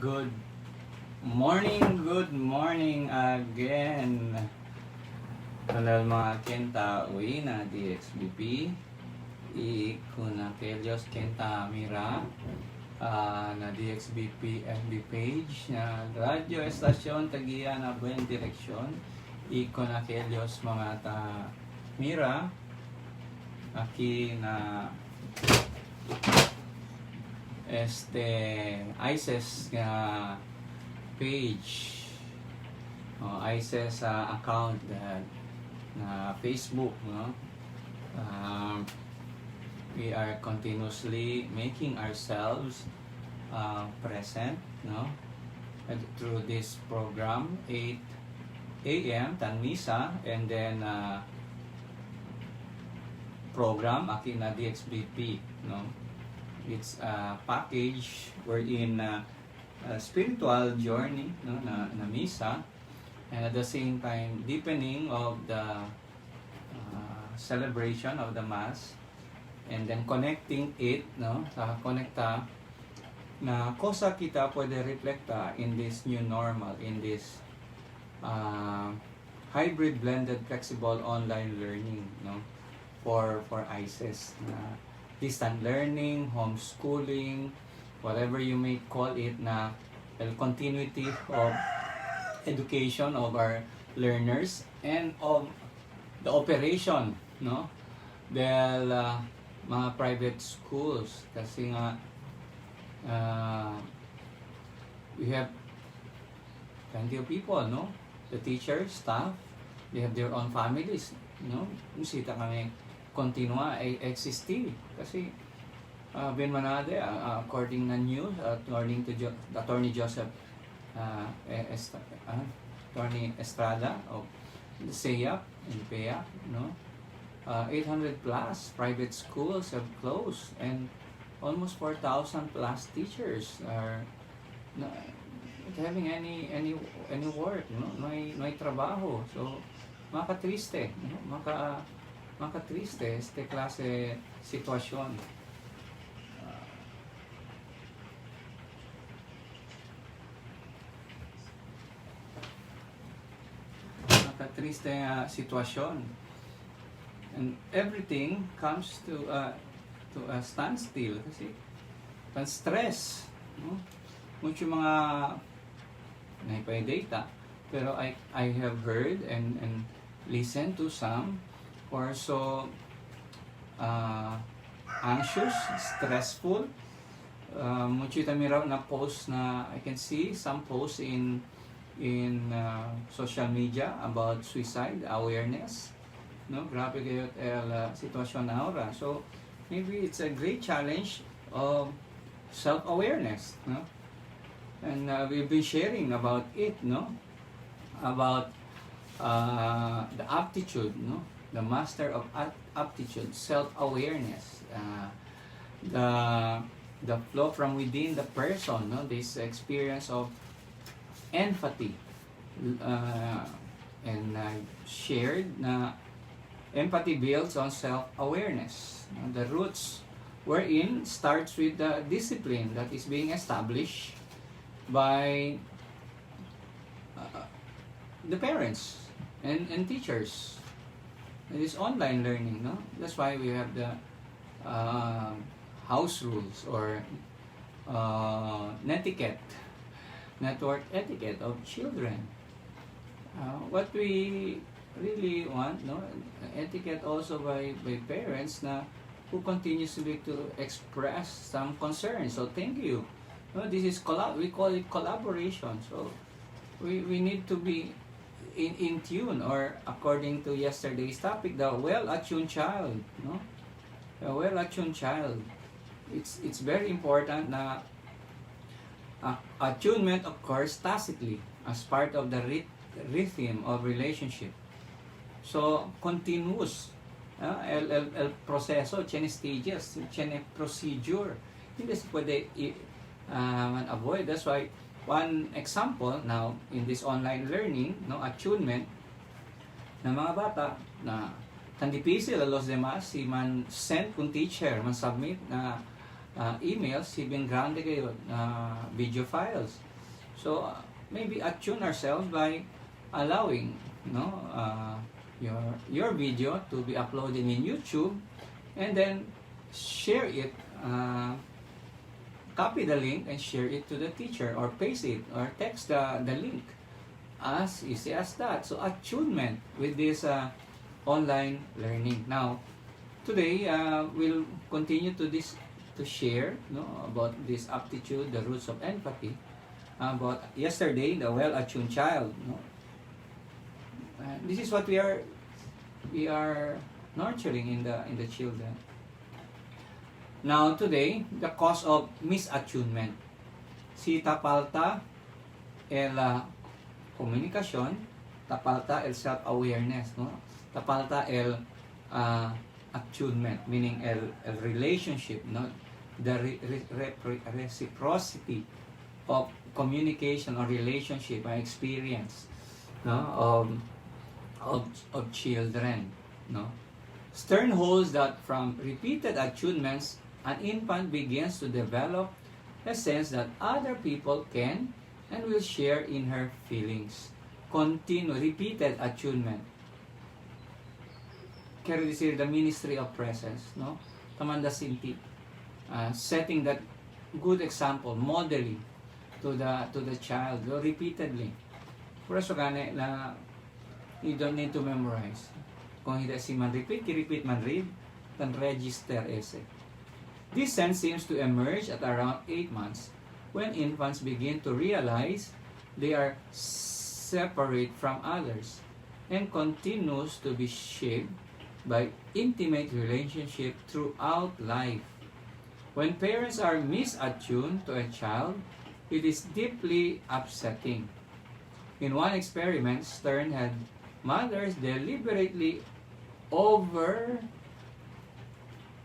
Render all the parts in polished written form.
Good morning again. Kalal mga kenta uwi na DXBP. Ikuna Kelios Kenta Mira na DXBP FB page na radyo estasyon tagiya na buwan direksyon. Ikuna Kelios mga ta Mira. Aki na ISIS nga page ISIS account na Facebook, no? We are continuously making ourselves present, no? And through this program 8 a.m. Tanmisa, and then program akin na DXBP, no? It's a package wherein a spiritual journey, no, na misa, and at the same time deepening of the celebration of the mass, and then connecting it, no, sa konekta na kosa kita pwede reflecta in this new normal, in this hybrid blended flexible online learning, no, for ISIS na distant learning, homeschooling, whatever you may call it, na continuity of education of our learners and of the operation, no, del mga private schools, kasi nga we have plenty of people, no, the teachers, staff, they have their own families, no, musita kami continua existing kasi Ben Manade, according na news, according to Attorney Joseph Attorney Estrada of the SEAP and PEAC, no, 800 plus private schools have closed and almost 4,000 plus teachers are not having any work, no, may trabaho. So makatriste, no? Makatriste este klase sitwasyon. Makatriste sitwasyon. And everything comes to a standstill kasi stress, no? Mucho mga naipay data, pero I have heard and listened to some who are so anxious, stressful. Mucho tamiraw na post na I can see some posts in social media about suicide awareness, no, grabe kayo sitwasyon na ora. So maybe it's a great challenge of self-awareness, no, and we've been sharing about it, no, about the aptitude, no, the master of aptitude, self-awareness, the flow from within the person, no, this experience of empathy, and shared na empathy builds on self-awareness. The roots wherein starts with the discipline that is being established by the parents and teachers. It is online learning, no? That's why we have the house rules or network etiquette of children. What we really want, no, etiquette also by parents na who continuously to express some concern. So thank you. No, this is we call it collaboration. So we need to be in tune, or according to yesterday's topic, the well-attuned child, no, the well-attuned child. It's very important na attunement occurs tacitly as part of the rhythm of relationship. So continuous el proseso, chene stages, chene procedure, hindi sa pwede avoid. That's why one example now in this online learning, no, attunement na mga bata na tan difícil a los demás si man send kung teacher man submit na emails si bien grande kayo video files So maybe attune ourselves by allowing, your video to be uploaded in YouTube, and then share it, copy the link and share it to the teacher, or paste it or text the link. As easy as that. So attunement with this online learning. Now today we'll continue to share, about this aptitude, the roots of empathy. About yesterday, the well-attuned child. This is what we are nurturing in the children. Now today, the cause of misattunement. Si tapalta el komunikasyon, tapalta el self-awareness, tapalta el attunement, meaning el relationship, the reciprocity of communication or relationship or experience, of children. Stern holds that from repeated attunements, an infant begins to develop a sense that other people can and will share in her feelings. Repeated attunement. Carry this here, the ministry of presence, Tamanda Sinti, setting that good example, modeling to the child, repeatedly. Pero so gani na you don't need to memorize. Kung hindi si man repeat man read, then register ese. This sense seems to emerge at around 8 months, when infants begin to realize they are separate from others, and continues to be shaped by intimate relationship throughout life. When parents are misattuned to a child, it is deeply upsetting. In one experiment, Stern had mothers deliberately over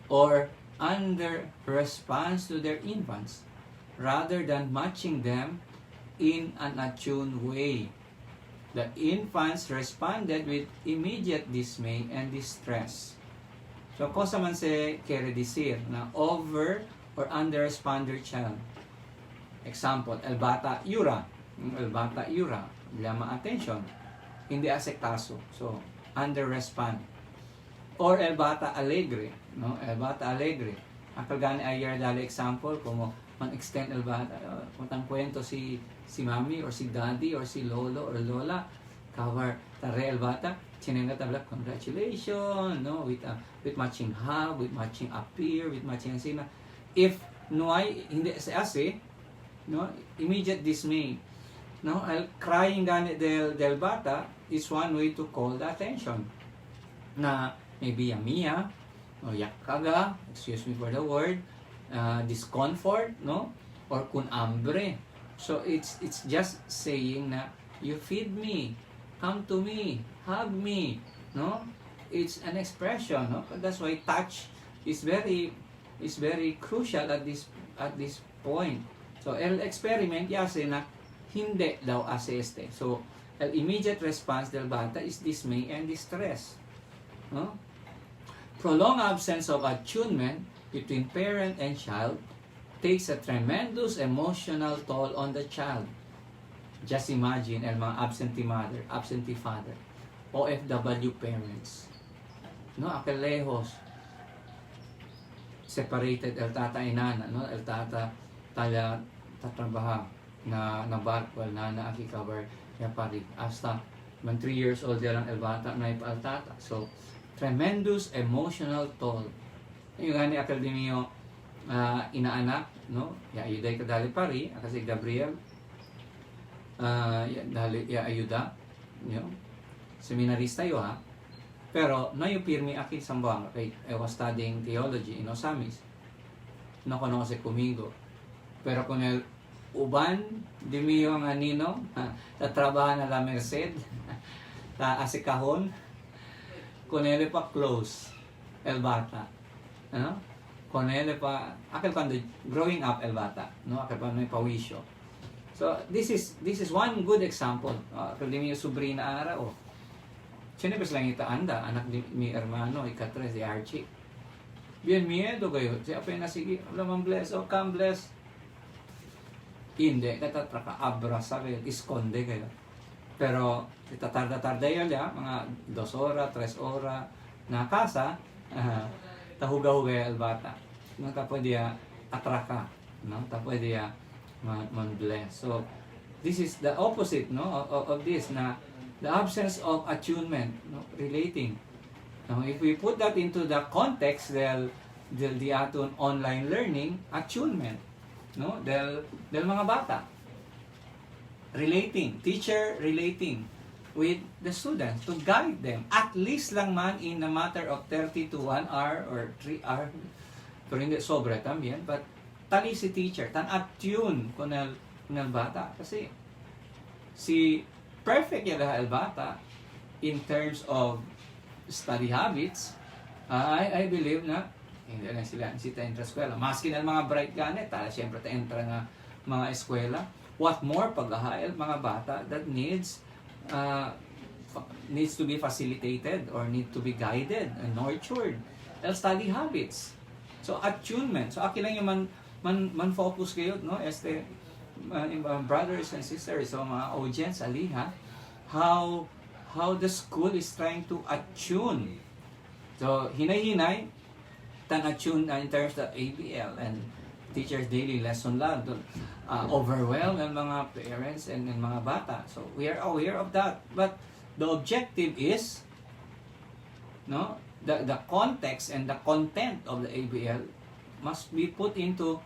or under response to their infants, rather than matching them in an attuned way. The infants responded with immediate dismay and distress. So, cosa man se quiere decir na over or under responder child. Example, el bata yura. El bata yura. Llama attention. Hindi asektaso. So, under respond. Or el bata alegre. El bata alegre. Akal gani ayer dali example, como man-extend el bata. Kuntang kwento si mami or si daddy or si lolo or lola. Cover tare el bata. Chinenga tabla, congratulations, with matching hug, with matching appear, with matching sina. If nuay hindi sa ase, immediate dismay. Crying gani del bata is one way to call the attention. Na maybe yamiya, o yakaga, excuse me for the word, discomfort, or kun hambre. So it's just saying na you feed me, come to me, hug me, It's an expression, That's why touch is very crucial at this point. So el experiment yase na hindi daw ase este. So el immediate response del bata is dismay and distress. Prolonged absence of attunement between parent and child takes a tremendous emotional toll on the child. Just imagine el mga absentee mother, absentee father, OFW parents. Akal lejos, separated el tata y nana, el tata tala tatrabaha na barkwal na akikabar ya pari. Hasta man 3 years old lang el bata na ipa el tata. So tremendous emotional toll. Yung gani akal din niyo inaanak, ya ayuday ka dali pari, kasi Gabriel, dali ya ayuda, seminarista yo ha. Pero no yung pirmi aki sambang, okay, I was studying theology in Osamis. No conoce conmigo. Pero con el uban di mi yung anino, tatrabahan na la Merced, ta asikahon, con él pa close el bata. Con él pa akal cuando growing up el bata, akal pa may pawisyo. So this is one good example. Akal di mi yung sobrina ara Siyempre lang itaanda, anak ni mi hermano, ikatres, si Archie. Bien miedo kayo. Siya pa na sige, alam bless, come bless. Hindi, katatraka, abra, sabi, iskonde kayo. Pero, itatarda-tarda yun, mga 2 oras, 3 oras, na kasa, tahuga-huga yung bata. No, tapos dia atraka, no? Tapos dia man-bless. So, this is the opposite, no, of this, na the absence of attunement, no, relating. Now, if we put that into the context, the atun online learning, attunement, no, del mga bata, relating, teacher relating with the students to guide them, at least lang man in a matter of 30 to 1 hour or 3 hours, pero hindi sobra también, but tali si teacher, tan attune ko na bata, kasi si perfect yung el bata in terms of study habits. I believe na hindi lang sila sita entra eskwela, maski na mga bright ganit, siyempre ta entra nga mga eskwela. What more pag-ahail mga bata that needs to be facilitated or need to be guided and nurtured el study habits. So attunement, so akin lang yung man focus kayo, no, brothers and sisters, so mga audience aliha, how the school is trying to attune. So hinay-hinay tan attune in terms of ABL and teachers daily lesson lang, overwhelm ang mga parents and mga bata. So we are aware of that, but the objective is, no, the context and the content of the ABL must be put into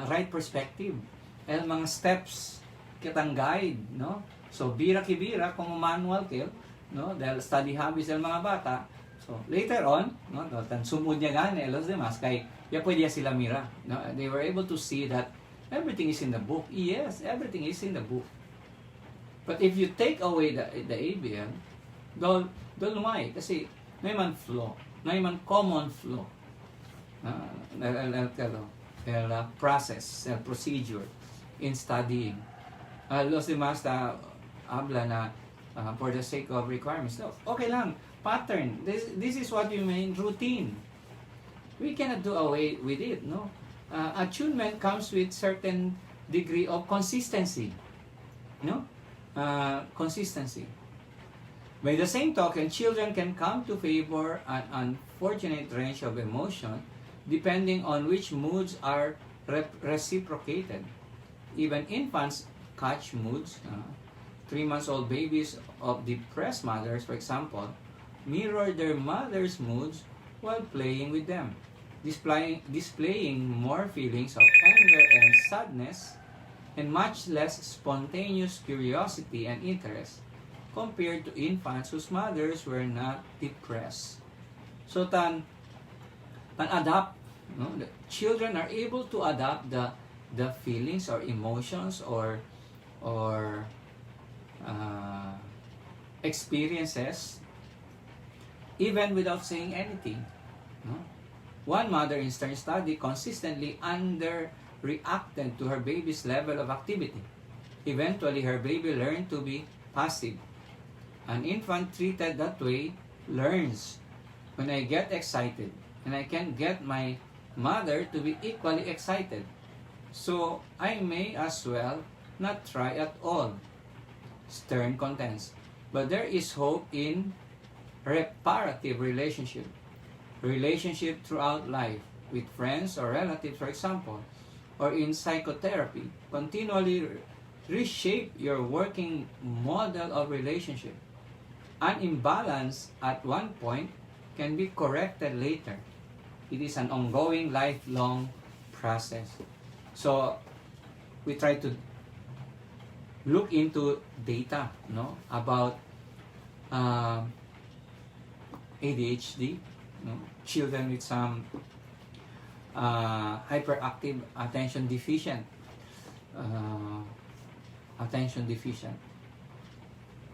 right perspective and mga steps kitang guide, no. So bira kibira kung manual kayo, no, dahil study habits ng mga bata. So later on, no, tan sumud niya gani los demás kay ya pwede sila mira, no, they were able to see that everything is in the book. Yes, everything is in the book. But if you take away the ABL, don't lumay kasi may man flow, may man common flow. Process, procedure in studying. Los demás habla na for the sake of requirements. No, okay lang, pattern. This is what you mean routine. We cannot do away with it, no. Attunement comes with certain degree of consistency, no. Consistency. By the same token, children can come to favor an unfortunate range of emotion depending on which moods are reciprocated. Even infants catch moods. 3-month-old babies of depressed mothers, for example, mirror their mother's moods while playing with them, displaying more feelings of anger and sadness and much less spontaneous curiosity and interest compared to infants whose mothers were not depressed. So tan adapt, no? The children are able to adapt the feelings or emotions or experiences even without saying anything, no? One mother in Stern study consistently underreacted to her baby's level of activity. Eventually, her baby learned to be passive. An infant treated that way learns, when I get excited, and I can get my mother to be equally excited, so I may as well not try at all. Stern contends. But there is hope in reparative relationship throughout life, with friends or relatives, for example, or in psychotherapy. Continually reshape your working model of relationship. An imbalance at one point can be corrected later. It is an ongoing, lifelong process. So, we try to look into data, no, about ADHD, no, children with some hyperactive attention deficient,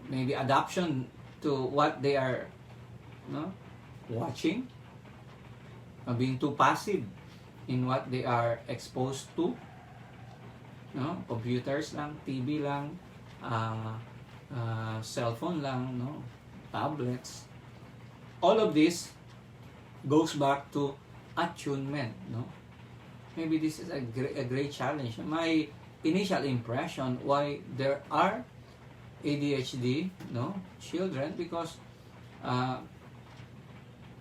maybe adaptation to what they are, no, watching, being too passive in what they are exposed to, no, computers lang, TV lang, cellphone lang, no, tablets. All of this goes back to attunement, no. Maybe this is a great challenge. initial impression why there are ADHD children, because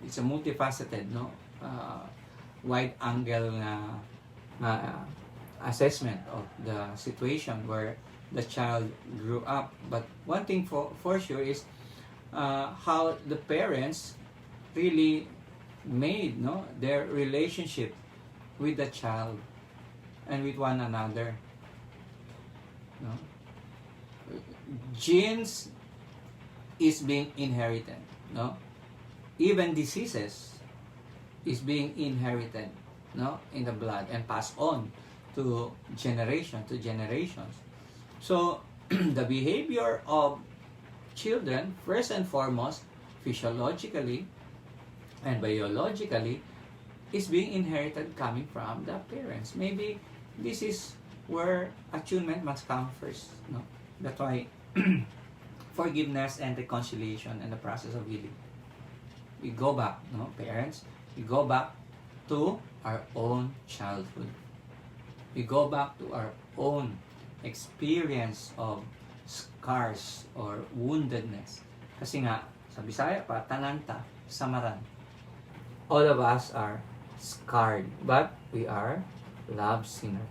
it's a multifaceted wide angle assessment of the situation where the child grew up. But one thing for sure is how the parents really made their relationship with the child and with one another. Genes is being inherited. Even diseases is being inherited in the blood and passed on to generations. So the behavior of children, first and foremost, physiologically and biologically, is being inherited coming from the parents. Maybe this is where attunement must come first. That's why forgiveness and reconciliation and the process of healing. We go back, parents, we go back to our own childhood. We go back to our own experience of scars or woundedness. Kasi nga, sa Bisaya pa, tananta, samaran. All of us are scarred, but we are love singer,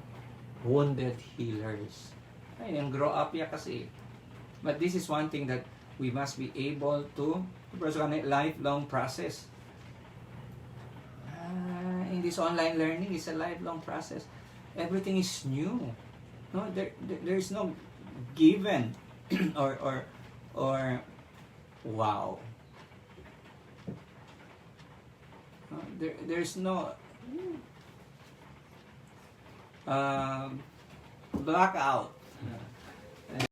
wounded healers. Ay, yung grow up ya kasi. But this is one thing that we must be able to pursue a lifelong process. In this online learning, it's a lifelong process. Everything is new. There's no given or wow. There's no blackout.